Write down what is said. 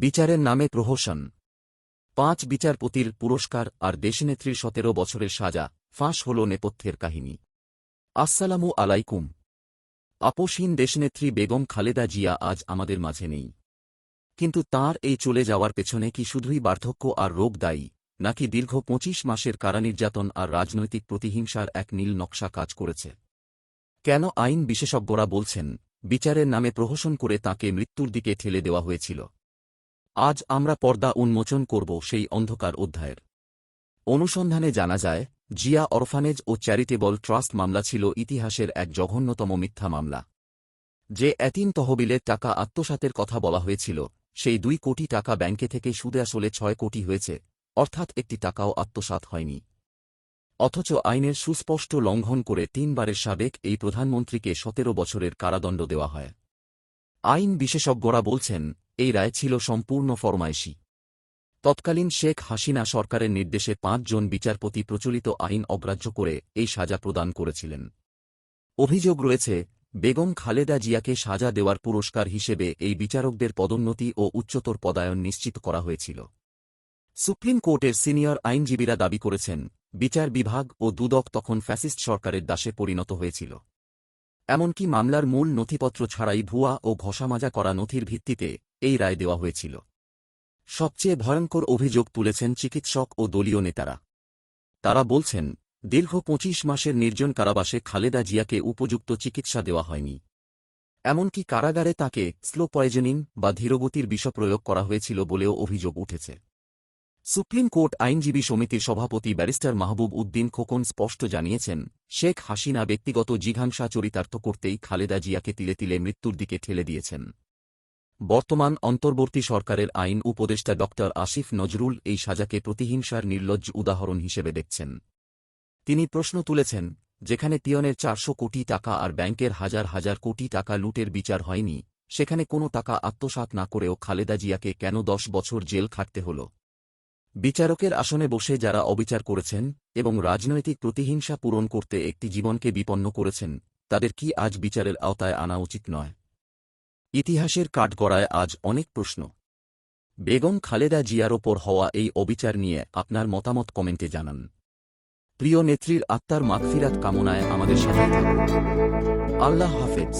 বিচারের নামে প্রহসন। ৫ বিচারপতির পুরস্কার আর দেশনেত্রীর ১৭ বছরের সাজা, ফাঁস হল নেপথ্যের কাহিনী। আসসালামু আলাইকুম। আপোষহীন দেশনেত্রী বেগম খালেদা জিয়া আজ আমাদের মাঝে নেই। কিন্তু তাঁর এই চলে যাওয়ার পেছনে কি শুধুই বার্ধক্য আর রোগ দায়ী, নাকি দীর্ঘ ২৫ মাসের কারানির্যাতন আর রাজনৈতিক প্রতিহিংসার এক নীল নকশা কাজ করেছে? কেন আইন বিশেষজ্ঞরা বলছেন, বিচারের নামে প্রহসন করে তাঁকে মৃত্যুর দিকে ঠেলে দেওয়া হয়েছিল? আজ আমরা পর্দা উন্মোচন করব সেই অন্ধকার অধ্যায়ের। অনুসন্ধানে জানা যায়, জিয়া অরফানেজ ও চ্যারিটেবল ট্রাস্ট মামলা ছিল ইতিহাসের এক জঘন্যতম মিথ্যা মামলা। যে এতিম তহবিলের টাকা আত্মসাতের কথা বলা হয়েছিল, সেই ২ কোটি টাকা ব্যাংকে থেকে সুদে আসলে ৬ কোটি হয়েছে, অর্থাৎ একটি টাকাও আত্মসাৎ হয়নি। অথচ আইনের সুস্পষ্ট লঙ্ঘন করে ৩ বারের সাবেক এই প্রধানমন্ত্রীকে ১৭ বছরের কারাদণ্ড দেওয়া হয়। আইন বিশেষজ্ঞরা বলছেন, এই রায় ছিল সম্পূর্ণ ফরমায়েশি। তৎকালীন শেখ হাসিনা সরকারের নির্দেশে ৫ জন বিচারপতি প্রচলিত আইন অগ্রাহ্য করে এই সাজা প্রদান করেছিলেন। অভিযোগ রয়েছে, বেগম খালেদা জিয়াকে সাজা দেওয়ার পুরস্কার হিসেবে এই বিচারকদের পদোন্নতি ও উচ্চতর পদায়ন নিশ্চিত করা হয়েছিল। সুপ্রিম কোর্টের সিনিয়র আইনজীবীরা দাবি করেছেন, বিচার বিভাগ ও দুদক তখন ফ্যাসিস্ট সরকারের দাসে পরিণত হয়েছিল। এমনকি মামলার মূল নথিপত্র ছাড়াই ভুয়া ও ঘষামাজা করা নথির ভিত্তিতে এই রায় দেওয়া হয়েছিল। সবচেয়ে ভয়ঙ্কর অভিযোগ তুলেছেন চিকিৎসক ও দলীয় নেতারা। তারা বলছেন, দীর্ঘ ২৫ মাসের নির্জন কারাবাসে খালেদা জিয়াকে উপযুক্ত চিকিৎসা দেওয়া হয়নি। এমনকি কারাগারে তাঁকে স্লো পয়জনিং বা ধীরগতির বিষ প্রয়োগ করা হয়েছিল বলেও অভিযোগ উঠেছে। সুপ্রিম কোর্ট আইনজীবী সমিতির সভাপতি ব্যারিস্টার মাহবুব উদ্দিন খোকন স্পষ্ট জানিয়েছেন, শেখ হাসিনা ব্যক্তিগত জিঘাংসা চরিতার্থ করতেই খালেদা জিয়াকে তিলে তিলে মৃত্যুর দিকে ঠেলে দিয়েছেন। বর্তমান অন্তর্বর্তী সরকারের আইন উপদেষ্টা ড আসিফ নজরুল এই সাজাকে প্রতিহিংসার নির্লজ্জ উদাহরণ হিসেবে দেখছেন। তিনি প্রশ্ন তুলেছেন, যেখানে পিয়নের ৪০০ কোটি টাকা আর ব্যাংকের হাজার হাজার কোটি টাকা লুটের বিচার হয়নি, সেখানে কোনো টাকা আত্মসাৎ না করেও খালেদা জিয়াকে কেন ১০ বছর জেল খাটতে হল? বিচারকের আসনে বসে যারা অবিচার করেছেন এবং রাজনৈতিক প্রতিহিংসা পূরণ করতে একটি জীবনকে বিপন্ন করেছেন, তাদের কি আজ বিচারের আওতায় আনা উচিত নয়? ইতিহাসের কাঠগড়ায় আজ অনেক প্রশ্ন। বেগম খালেদা জিয়ার ওপর হওয়া এই অবিচার নিয়ে আপনার মতামত কমেন্টে জানান। প্রিয় নেত্রীর আত্মার মাগফিরাত কামনায় আমাদের সাথে থাকুন। আল্লাহ হাফেজ।